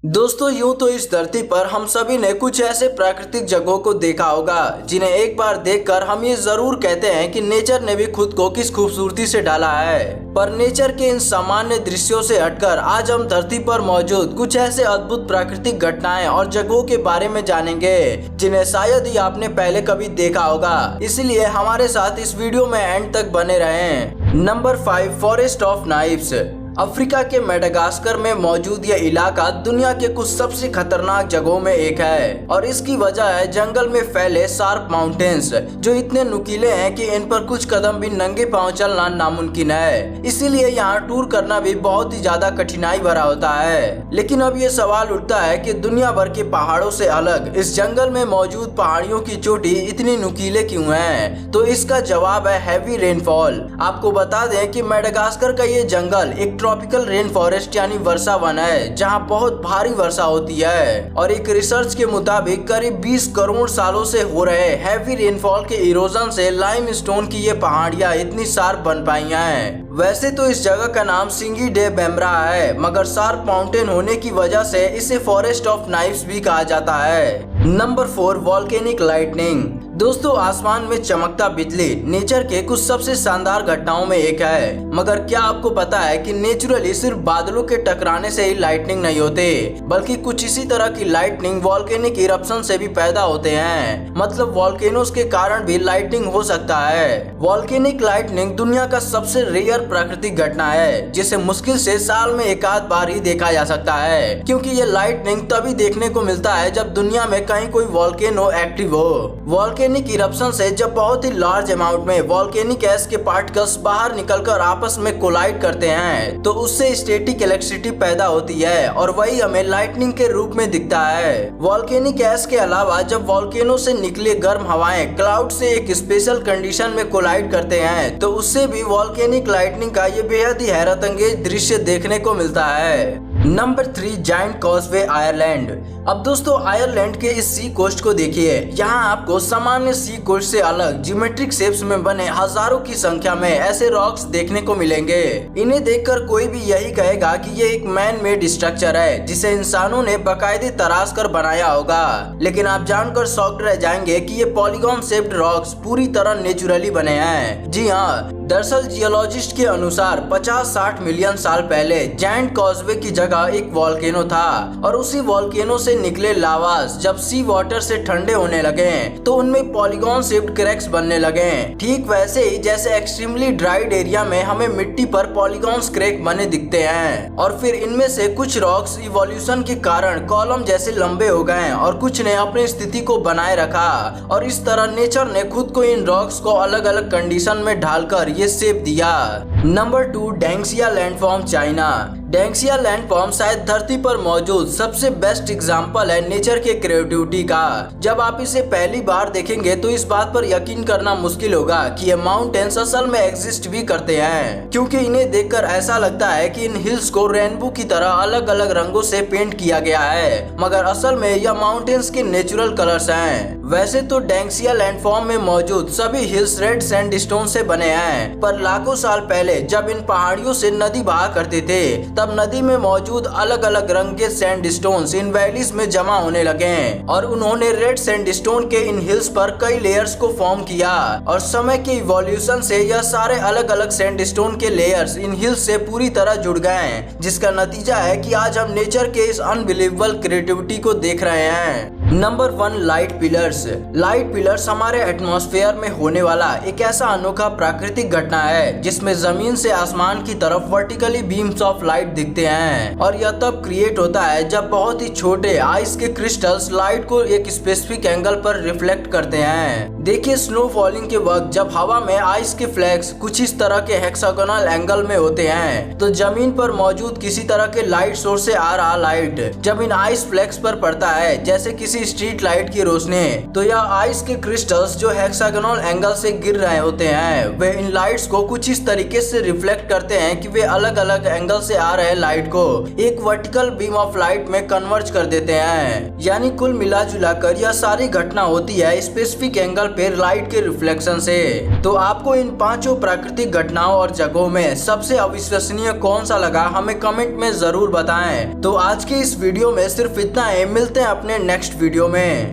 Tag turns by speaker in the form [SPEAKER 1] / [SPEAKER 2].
[SPEAKER 1] दोस्तों यूं तो इस धरती पर हम सभी ने कुछ ऐसे प्राकृतिक जगहों को देखा होगा जिन्हें एक बार देखकर हम ये जरूर कहते हैं कि नेचर ने भी खुद को किस खूबसूरती से डाला है। पर नेचर के इन सामान्य दृश्यों से हटकर आज हम धरती पर मौजूद कुछ ऐसे अद्भुत प्राकृतिक घटनाएं और जगहों के बारे में जानेंगे जिन्हें शायद ही आपने पहले कभी देखा होगा। इसलिए हमारे साथ इस वीडियो में एंड तक बने रहें। Number 5, forest of knifes. Africa के मेडागास्कर में मौजूद यह इलाका दुनिया के कुछ सबसे खतरनाक जगहों में एक है और इसकी वजह है जंगल में फैले शार्प माउंटेन्स जो इतने नुकीले हैं कि इन पर कुछ कदम भी नंगे पांव चलना नामुमकिन है। इसीलिए यहाँ टूर करना भी बहुत ही ज्यादा कठिनाई भरा होता है। लेकिन अब ये सवाल उठता है कि दुनिया भर के पहाड़ों से अलग इस जंगल में मौजूद पहाड़ियों की चोटी इतनी नुकीले क्यों है? तो इसका जवाब है हैवी रेनफॉल। आपको बता दें कि मेडागास्कर का ये जंगल एक ट्रॉपिकल रेन फॉरेस्ट यानी वर्षा वन है जहां बहुत भारी वर्षा होती है और एक रिसर्च के मुताबिक करीब 20 करोड़ सालों से हो रहे हैवी रेनफॉल के इरोजन से लाइमस्टोन की ये पहाड़ियां इतनी शार्प बन पाई हैं। वैसे तो इस जगह का नाम सिंगी डे बेम्ब्रा है, मगर शार्प माउंटेन होने की वजह से इसे फॉरेस्ट ऑफ नाइफ्स भी कहा जाता है। Number 4, volcanic lightning. दोस्तों आसमान में चमकता बिजली नेचर के कुछ सबसे शानदार घटनाओं में एक है, मगर क्या आपको पता है कि नेचुरली सिर्फ बादलों के टकराने से ही लाइटनिंग नहीं होते, बल्कि कुछ इसी तरह की लाइटनिंग वॉल्केनिक इरप्शन से भी पैदा होते हैं। मतलब वॉल्केनोस के कारण भी लाइटनिंग हो सकता है। वॉल्केनिक लाइटनिंग दुनिया का सबसे रेयर प्राकृतिक घटना है जिसे मुश्किल से साल में एक आध बार ही देखा जा सकता है, क्योंकि ये लाइटनिंग तभी देखने को मिलता है जब दुनिया में कहीं कोई वॉल्केनो एक्टिव हो। वॉल्केनिक इरप्शन से जब बहुत ही लार्ज अमाउंट में वॉल्केनिक ऐश के पार्टिकल्स बाहर निकलकर आपस में कोलाइड करते हैं तो उससे स्टैटिक इलेक्ट्रिसिटी पैदा होती है और वही हमें लाइटनिंग के रूप में दिखता है। वॉल्केनिक ऐश के अलावा जब वॉल्केनो से निकले गर्म हवाएं क्लाउड से एक स्पेशल कंडीशन में कोलाइड करते हैं तो उससे भी वॉल्केनिक लाइटनिंग का ये बेहद ही हैरत अंगेज दृश्य देखने को मिलता है। Number 3, giant causeway Ireland. अब दोस्तों आयरलैंड के इस सी कोस्ट को देखिए। यहाँ आपको सामान्य सी कोस्ट से अलग ज्योमेट्रिक शेप्स में बने हजारों की संख्या में ऐसे रॉक्स देखने को मिलेंगे। इन्हें देखकर कोई भी यही कहेगा कि ये एक मैन मेड स्ट्रक्चर है जिसे इंसानों ने बाकायदे तराश कर बनाया होगा। लेकिन आप जानकर शॉक्ड रह जाएंगे कि ये पॉलीगॉन शेप्ड रॉक्स पूरी तरह नेचुरली बने हैं। जी हाँ, दरअसल जियोलॉजिस्ट के अनुसार 50-60 मिलियन साल पहले जायंट कॉजवे की जगह एक वॉल्केनो था और उसी वॉल्केनो से निकले लावास जब सी वाटर से ठंडे होने लगे तो उनमें पॉलीगॉन शेप्ड क्रैक्स बनने लगे। ठीक वैसे ही जैसे एक्सट्रीमली ड्राइड एरिया में हमें मिट्टी पर पॉलीगॉन क्रैक बने दिखते हैं और फिर इनमें से कुछ रॉक्स इवोल्यूशन के कारण कॉलम जैसे लंबे हो गए और कुछ ने अपनी स्थिति को बनाए रखा और इस तरह नेचर ने खुद को इन रॉक्स को अलग अलग कंडीशन में ढालकर ये शेप दिया। Number 2, Danxia landform China. Danxia landform शायद धरती पर मौजूद सबसे बेस्ट एग्जाम्पल है नेचर के क्रिएटिविटी का। जब आप इसे पहली बार देखेंगे तो इस बात पर यकीन करना मुश्किल होगा कि ये माउंटेन्स असल में एग्जिस्ट भी करते हैं, क्योंकि इन्हें देखकर ऐसा लगता है कि इन हिल्स को रेनबो की तरह अलग अलग रंगों से पेंट किया गया है, मगर असल में यह माउंटेन्स के नेचुरल कलर्स हैं। वैसे तो डेंगसिया लैंडफॉर्म में मौजूद सभी हिल्स रेड सैंडस्टोन से बने हैं, पर लाखों साल पहले जब इन पहाड़ियों से नदी बहा करते थे तब नदी में मौजूद अलग अलग रंग के सैंडस्टोन्स इन वैलीज में जमा होने लगे और उन्होंने रेड सैंडस्टोन के इन हिल्स पर कई लेयर्स को फॉर्म किया और समय के इवोल्यूशन से यह सारे अलग अलग सैंडस्टोन के लेयर्स इन हिल्स से पूरी तरह जुड़ गए, जिसका नतीजा है कि आज हम नेचर के इस अनबिलीवेबल क्रिएटिविटी को देख रहे हैं। Number 1, light pillars. Light pillars हमारे एटमॉस्फेयर में होने वाला एक ऐसा अनोखा प्राकृतिक घटना है जिसमें जमीन से आसमान की तरफ वर्टिकली बीम्स ऑफ लाइट दिखते हैं और यह तब क्रिएट होता है जब बहुत ही छोटे आइस के क्रिस्टल्स लाइट को एक स्पेसिफिक एंगल पर रिफ्लेक्ट करते हैं। देखिए स्नो फॉलिंग के वक्त जब हवा में आइस के फ्लैक्स कुछ इस तरह के हेक्सागोनल एंगल में होते हैं तो जमीन पर मौजूद किसी तरह के लाइट सोर्स से आ रहा लाइट जब इन आइस फ्लैक्स पर पड़ता है जैसे किसी सी स्ट्रीट लाइट की रोशनी, तो यह आइस के क्रिस्टल्स जो हेक्सागोनल एंगल से गिर रहे होते हैं वे इन लाइट्स को कुछ इस तरीके से रिफ्लेक्ट करते हैं कि वे अलग अलग एंगल से आ रहे लाइट को एक वर्टिकल बीम ऑफ लाइट में कन्वर्ज कर देते हैं। यानी कुल मिला जुला कर यह सारी घटना होती है स्पेसिफिक एंगल पे लाइट के रिफ्लेक्शन से। तो आपको इन पांचों प्राकृतिक घटनाओं और जगहों में सबसे अविश्वसनीय कौन सा लगा हमें कमेंट में जरूर बताएं। तो आज के इस वीडियो में सिर्फ इतना ही, मिलते हैं अपने नेक्स्ट वीडियो में।